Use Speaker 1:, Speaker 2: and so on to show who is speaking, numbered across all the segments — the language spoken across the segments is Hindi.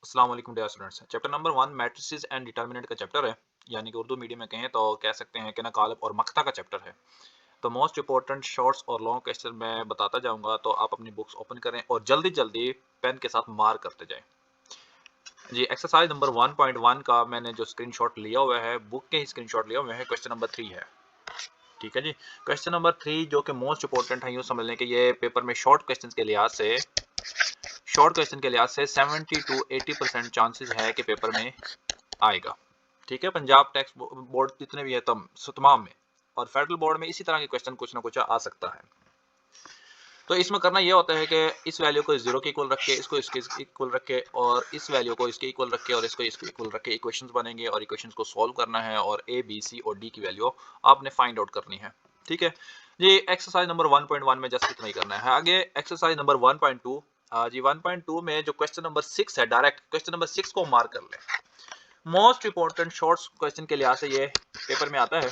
Speaker 1: अस्सलाम वालेकुम dear students. Chapter number 1 matrices and determinant का चैप्टर है, यानी कि उर्दू मीडियम में कहें तो कह सकते हैं कि ना कालब और मख्ता का चैप्टर है। तो मोस्ट इंपॉर्टेंट शॉर्ट्स और लॉन्ग क्वेश्चन मैं बताता जाऊंगा, तो आप अपनी बुक्स ओपन करें और जल्दी जल्दी पेन के साथ मार्क करते जाएं। जी, एक्सरसाइज नंबर 1.1 का मैंने जो स्क्रीनशॉट लिया हुआ है, बुक के ही स्क्रीनशॉट लिया हुआ है, क्वेश्चन नंबर 3 है। ठीक है जी। क्वेश्चन नंबर 3 जो कि मोस्ट इंपॉर्टेंट है, यूँ समझ लें कि ये पेपर में शॉर्ट क्वेश्चन के लिहाज से 70 टू 80% चांसेस है कि पेपर में आएगा। ठीक है, पंजाब टैक्स बोर्ड जितने भी है तमाम में, और फेडरल बोर्ड में इसी तरह के क्वेश्चन कुछ ना कुछ आ सकता है। तो इसमें करना यह होता है कि इस वैल्यू को जीरो के इक्वल रख के, इसको इसके इक्वल रख के, और इस वैल्यू को इसके इक्वल रख के, और इसको इसके इक्वल रख के इक्वेशंस बनेंगे, और इक्वेशंस को सॉल्व करना है, और ए बी सी और डी की वैल्यू आपने फाइंड आउट करनी है। ठीक है जी। एक्सरसाइज नंबर 1.1 में जस्ट इतना ही करना है। आगे एक्सरसाइज नंबर 1.2 जी 1.2 में जो क्वेश्चन नंबर 6 है, डायरेक्ट क्वेश्चन नंबर 6 को मार्क कर ले। मोस्ट इंपॉर्टेंट शॉर्ट्स क्वेश्चन के लिहाज से ये पेपर में आता है।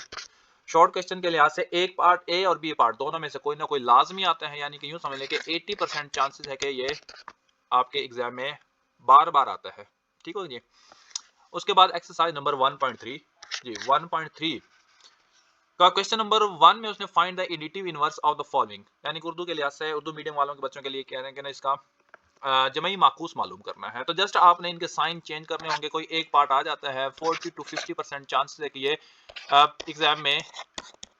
Speaker 1: शॉर्ट क्वेश्चन के लिहाज से एक पार्ट ए और बी पार्ट दोनों में से कोई ना कोई लाजमी आता है, यानी कि यूं समझ लें कि 80% चांसेस है कि ये आपके एग्जाम में बार बार आता है। ठीक हो जी। उसके बाद एक्सरसाइज नंबर 1.3 जी 1.3 का क्वेश्चन नंबर 1 में उसने find the additive inverse of the following, यानी कि उर्दू के लिहाज से उर्दू मीडियम वालों के बच्चों के लिए कह रहे हैं कि ना इसका जमई माकूस मालूम करना है। तो जस्ट आपने इनके साइन चेंज करने होंगे, कोई एक पार्ट आ जाता है, 40 टू 50% चांसेस है कि ये एग्जाम में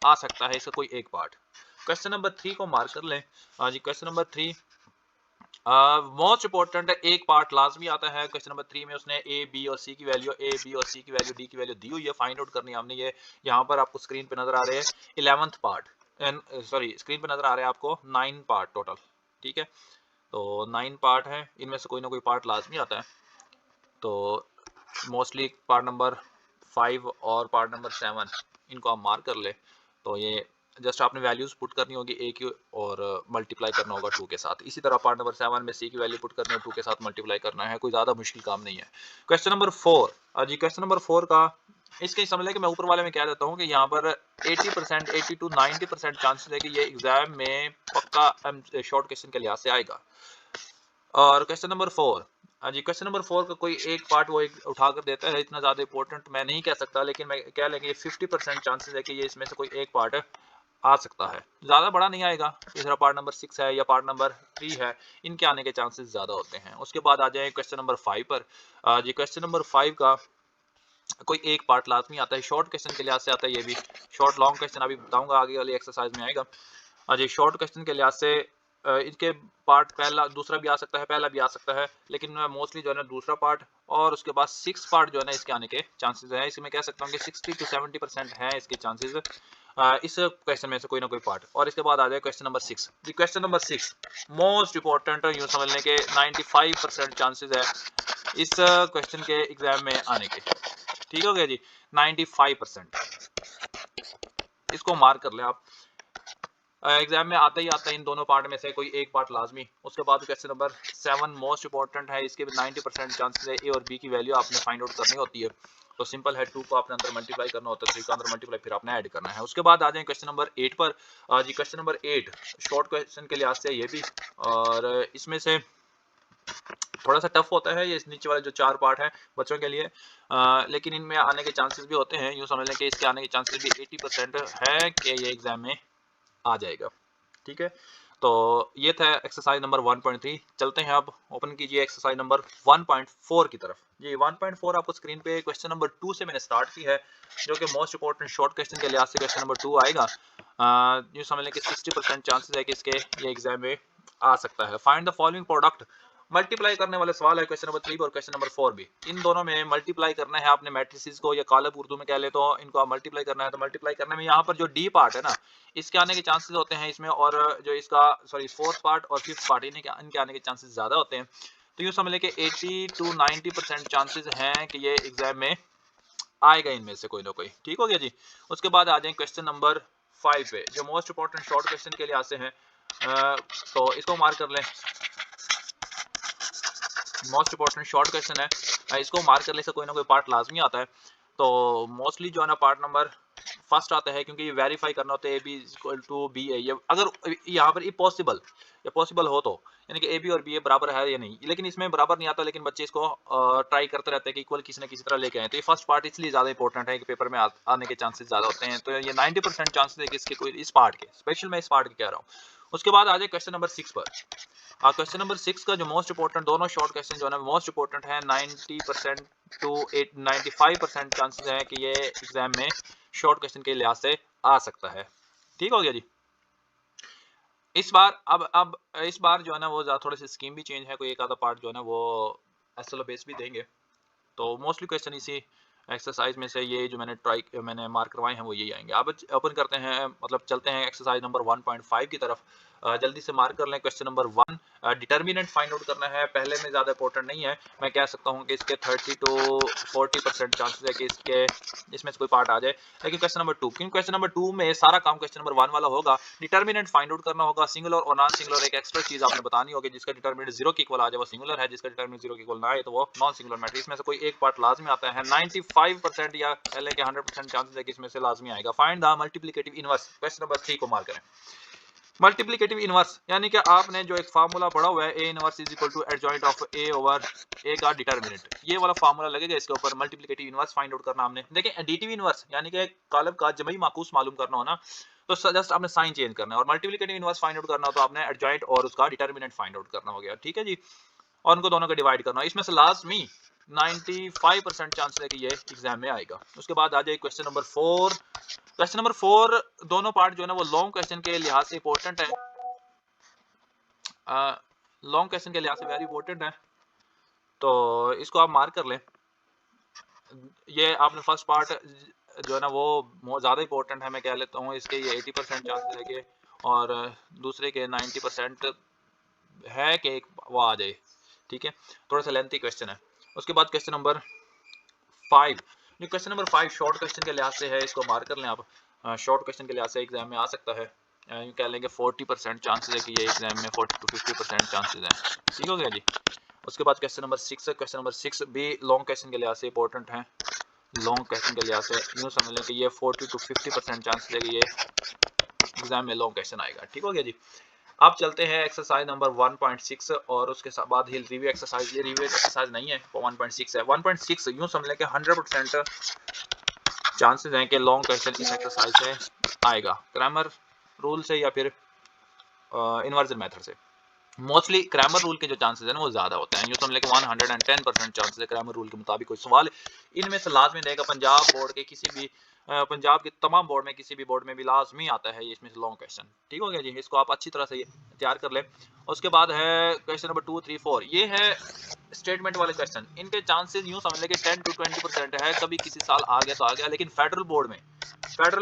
Speaker 1: आ सकता है, इसका कोई एक पार्ट। क्वेश्चन नंबर 3 को मार्क कर लें। हाँ जी, क्वेश्चन नंबर 3 मोस्ट इंपॉर्टेंट है, एक पार्ट लाजमी आता है। क्वेश्चन नंबर 3 में उसने ए बी और सी की वैल्यू, ए बी और सी की वैल्यू, डी की वैल्यू दी हुई है, फाइंड आउट करनी है हमने। ये यहाँ पर आपको स्क्रीन पे नजर आ रहे हैं 11th पार्ट, सॉरी स्क्रीन पे नजर आ रहे हैं आपको 9 पार्ट टोटल। ठीक है, तो 9 पार्ट है, इनमें से कोई ना कोई पार्ट लाजमी आता है। तो मोस्टली पार्ट नंबर 5 और पार्ट नंबर 7 इनको आप मार्क कर ले। तो ये जस्ट आपने वैल्यूज पुट करनी होगी ए की, और मल्टीप्लाई करना होगा 2 के साथ। इसी तरह पार्ट नंबर 7 में सी की वैल्यू पुट करनी है, 2 के साथ मल्टीप्लाई करना है। कोई ज़्यादा मुश्किल काम नहीं है। क्वेश्चन नंबर 4 जी, क्वेश्चन नंबर 4 का इसके समझ लें कि मैं ऊपर वाले में कह देता हूँ कि यहाँ पर 80% 80 टू 90% चांसेस है कि ये एग्जाम में पक्का शॉर्ट क्वेश्चन के लिहाज से आएगा। और क्वेश्चन नंबर 4, हाँ जी, क्वेश्चन नंबर 4 का कोई एक पार्ट वो एक उठा कर देता है। इतना ज्यादा इंपॉर्टेंट मैं नहीं कह सकता, लेकिन मैं कह लेंगे 50% चांसेस है कि ये इसमें से कोई एक पार्ट आ सकता है। ज्यादा बड़ा नहीं आएगा। तीसरा पार्ट नंबर 6 है या पार्ट नंबर 3 है, इनके आने के चांसेस ज्यादा होते हैं। उसके बाद आ जाए क्वेश्चन नंबर 5 पर। जी, क्वेश्चन नंबर 5 का कोई एक पार्ट लाजमी आता है, शॉर्ट क्वेश्चन के लिहाज से आता है। ये भी शॉर्ट लॉन्ग क्वेश्चन अभी बताऊंगा आगे वाली एक्सरसाइज में आएगा। जी, शॉर्ट क्वेश्चन के लिहाज से इनके पार्ट पहला दूसरा भी आ सकता है, पहला भी आ सकता है, लेकिन मोस्टली जो है ना दूसरा पार्ट, और उसके बाद 6 पार्ट जो है ना इसके आने के चांसेस है। इसमें कह सकता हूँ कि 60 टू 70% है इसके चांसेस इस क्वेश्चन में से कोई ना कोई पार्ट। और इसके बाद आ जाए क्वेश्चन नंबर 6 जी। क्वेश्चन नंबर 6 मोस्ट इंपॉर्टेंट, यूँ समझने के 95% चांसेस है इस क्वेश्चन के एग्जाम में आने के। ठीक हो गया जी, 95%। इसको मार्क कर ले आप। एग्जाम में आता ही आता है इन दोनों पार्ट में से कोई एक पार्ट लाजमी। उसके बाद क्वेश्चन नंबर 7 मोस्ट इंपॉर्टेंट है, इसके भी 90% चांसेस है। ए और बी की वैल्यू आपने फाइंड आउट करनी होती है। तो सिंपल है, 2 को आपने अंदर मल्टीप्लाई करना होता है, 3 का अंदर मल्टीप्लाई फिर आपने ऐड करना है। उसके बाद आ जाए क्वेश्चन नंबर 8 पर। जी, क्वेश्चन नंबर 8 शॉर्ट क्वेश्चन के लिहाज से ये भी, और इसमें से थोड़ा सा टफ होता है ये नीचे वाले जो 4 पार्ट है बच्चों के लिए, लेकिन इनमें आने के चांसेस भी होते हैं। यूँ समझ लें कि इसके आने के चांसेस भी 80% है कि ये एग्जाम में आ जाएगा। ठीक है, तो ये था एक्सरसाइज नंबर 1.3। चलते हैं अब, ओपन कीजिए एक्सरसाइज नंबर 1.4 की तरफ। जी, 1.4 आपको स्क्रीन पे क्वेश्चन नंबर 2 से मैंने स्टार्ट की है, जो कि मोस्ट इंपॉर्टेंट शॉर्ट क्वेश्चन के लिहाज से क्वेश्चन नंबर 2 आएगा। यूँ समझ लें कि 60% चांसेस है कि इसके ये एग्जाम में आ सकता है। Find the following product, multiply करने वाले सवाल है क्वेश्चन नंबर 3 और क्वेश्चन नंबर 4 भी। इन दोनों में मल्टीप्लाई करना है आपने मैट्रिसेस को, या कॉलम उर्दू में कह ले तो इनको मल्टीप्लाई करना है। तो मल्टीप्लाई करने में यहाँ पर जो डी पार्ट है ना, इसके आने के चांसेस होते हैं इसमें, और जो इसका सॉरी फोर्थ पार्ट और फिफ्थ पार्ट इनके आने के चांसेस ज्यादा होते हैं। तो यूँ समझ लें कि 80 टू 90% चांसेस हैं कि ये एग्जाम में आएगा इनमें से कोई ना कोई। ठीक हो गया जी। उसके बाद आ जाए क्वेश्चन नंबर 5 पे, जो मोस्ट इंपॉर्टेंट शॉर्ट क्वेश्चन के लिहाज से है। तो इसको मार्क कर लें, मोस्ट इंपॉर्टेंट शॉर्ट क्वेश्चन है। इसको मार्क करने से कोई ना कोई पार्ट लाजमी आता है। तो मोस्टली जो है ना पार्ट नंबर फर्स्ट आता है, क्योंकि ये वेरीफाई करना होता है A B equal to B है। ये अगर यहाँ पर ये पॉसिबल हो तो यानी कि ए बी और बी ए बराबर है या नहीं, लेकिन इसमें बराबर नहीं आता, लेकिन बच्चे इसको ट्राई करते रहते हैं कि इक्वल किसी न किसी तरह लेके आए। तो ये फर्स्ट पार्ट इसलिए ज़्यादा इंपॉर्टेंट है कि पेपर में आने के चांसेस ज़्यादा होते हैं। तो ये 90% चांसेस है कि इसके कोई इस पार्ट के, स्पेशल मैं इस पार्ट के कह रहा हूँ। उसके बाद आ जाए क्वेश्चन नंबर 6 पर। क्वेश्चन नंबर 6 का जो मोस्ट इंपॉर्टेंट, दोनों शॉर्ट क्वेश्चन जो है ना मोस्ट इंपॉर्टेंट है, 90% टू 95% चांसेस है कि ये एग्जाम में शॉर्ट क्वेश्चन के लिहाज से आ सकता है। ठीक हो गया जी। इस बार अब इस बार जो है ना वो थोड़ी सी स्कीम भी चेंज है, कोई एक आधा पार्ट जो है ना वो एसएलओ बेस भी देंगे। तो मोस्टली क्वेश्चन इसी एक्सरसाइज में से ये जो मैंने मार्क करवाए हैं वो यही आएंगे। अब ओपन करते हैं, मतलब चलते हैं एक्सरसाइज नंबर 1.5 की तरफ। जल्दी से मार्क कर लें। Question number 1 determinant find out करना है। पहले में ज़्यादा इंपॉर्टेंट नहीं है, मैं कह सकता हूँ कि इसके 30 to 40% चांसेस है कि इसमें से कोई पार्ट आ जाए। लेकिन क्वेश्चन नंबर 2, क्योंकि क्वेश्चन नंबर 2 में सारा काम क्वेश्चन नंबर 1 वाला होगा। डिटर्मिनेंट फाइंड आउट करना होगा, सिंगुलर और नॉन सिंगुलर एक एक्स्ट्रा चीज आपने बतानी होगी। जिसका डिटर्मिनेंट 0 के इक्वल आ जाए वो सिंगुलर है, जिसका डिटर्मिनेंट 0 के इक्वल ना आए तो वो नॉन सिंगुलर मैटर। इसमें से कोई एक पार्ट लाजमी आता है। 95% या पहले के 100% चांसेस है कि इसमें से लाजमी आएगा। Find the multiplicative inverse. Question number 3 को मार्क करें। मल्टीप्लिकेटिव इनवर्स यानी कि आपने जो एक फार्मूला पढ़ा हुआ है, A inverse is equal to adjoint of A over A का डिटर्मिनेंट, ये वाला फार्मूला लगेगा इसके ऊपर। मल्टीप्लिकेटिव इनवर्स फाइंड आउट करना हमने। देखिए एडिटिव इनवर्स यानी कि कॉलम का जमई माकूस मालूम करना हो ना, तो जस्ट आपने साइन चेंज करना है। और मल्टीप्लिकेटिव इनवर्स फाइंड आउट करना हो तो आपने एडजॉइंट और उसका डिटर्मिनेंट फाइंड आउट करना हो गया। ठीक है जी। और उनको दोनों को डिवाइड करना। इसमें से लाजमी 95% चांस है कि ये एग्जाम में आएगा। उसके बाद आ जाए क्वेश्चन नंबर 4। क्वेश्चन नंबर 4 दोनों पार्ट जो है ना वो लॉन्ग क्वेश्चन के लिहाज से इंपॉर्टेंट है। लॉन्ग क्वेश्चन के लिहाज से वेरी इंपॉर्टेंट है, तो इसको आप मार्क कर लें। ये आपने फर्स्ट पार्ट जो है ना वो ज़्यादा इंपॉर्टेंट है, मैं कह लेता हूँ। इसके ये 80% चांसेस है कि, और दूसरे के 90% है कि एक वो आ जाए। ठीक है, थोड़ा सा लेंथी क्वेश्चन है। उसके बाद क्वेश्चन नंबर 5, जो क्वेश्चन नंबर 5 शॉर्ट क्वेश्चन के लिहाज से है, इसको मार्क कर लें आप। शॉर्ट क्वेश्चन के लिहाज से एग्जाम में आ सकता है। यूँ कह लेंगे 40% चांसेस है कि ये एग्जाम में 40 to 50% चांसेस हैं। ठीक हो गया जी। उसके बाद क्वेश्चन नंबर 6 है। क्वेश्चन नंबर 6 भी लॉन्ग क्वेश्चन के लिहाज से इंपॉर्टेंट है। लॉन्ग क्वेश्चन के लिहाज से यूँ समझ लें कि ये 40 to 50% चांसेस है कि ये एग्जाम में लॉन्ग क्वेश्चन आएगा। ठीक हो गया जी। अब चलते हैं एक्सरसाइज नंबर 1.6 और उसके बाद ही रिव्यू एक्सरसाइज। ये रिव्यू एक्सरसाइज नहीं है, 1.6 है। 1.6 यूँ समझ लें कि 100% चांसेस हैं कि लॉन्ग क्वेश्चन इस एक्सरसाइज से आएगा, ग्रामर रूल से या फिर इन्वर्जन मेथड से। मोस्टली ग्रामर रूल के जो चांसेस है ना वो ज्यादा होता है। यूँ समझ लें कि 110% चांसेस है ग्रामर रूल के मुताबिक कोई सवाल इनमें से लाजमी देगा। पंजाब बोर्ड के किसी भी पंजाब के तमाम बोर्ड में, किसी भी बोर्ड में भी लाजमी आता है ये इसमें से लॉन्ग क्वेश्चन। ठीक हो गया जी। इसको आप अच्छी तरह से तैयार कर लें। उसके बाद है क्वेश्चन नंबर 2, 3, 4। ये है स्टेटमेंट वाले क्वेश्चन। इनके चांसेस यूँ समझ लें कि 10 to 20% है। कभी किसी साल आ गया तो आ गया, लेकिन फेडरल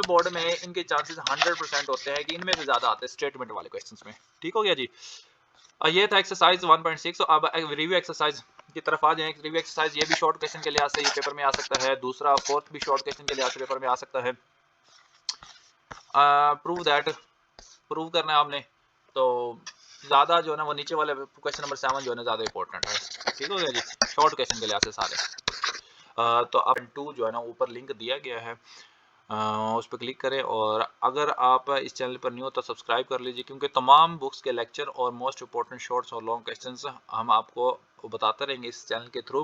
Speaker 1: बोर्ड में इनके चांसेस 100% होते हैं कि इनमें से ज्यादा आते हैं स्टेटमेंट वाले क्वेश्चंस में। ठीक हो गया जी। ये था एक्सरसाइज 1.6। अब रिव्यू एक्सरसाइज की तरफ आ जाएं। रिव्यू एक्सरसाइज ये भी शॉर्ट क्वेश्चन के लिहाज से ये पेपर में आ सकता है। दूसरा फोर्थ भी शॉर्ट क्वेश्चन के लिहाज से पेपर में आ सकता है। प्रूव करना है आपने। तो ज्यादा जो है ना वो नीचे वाले क्वेश्चन नंबर 7 जो है ना ज्यादा इंपॉर्टेंट है। ठीक हो गया जी, शॉर्ट क्वेश्चन के लिहाज से सारे। तो अब 2 जो है ना ऊपर लिंक दिया गया है, उस पर क्लिक करें। और अगर आप इस चैनल पर न्यू हो तो सब्सक्राइब कर लीजिए, क्योंकि तमाम बुक्स के लेक्चर और मोस्ट इंपॉर्टेंट शॉर्ट्स और लॉन्ग क्वेश्चंस हम आपको बताते रहेंगे इस चैनल के थ्रू।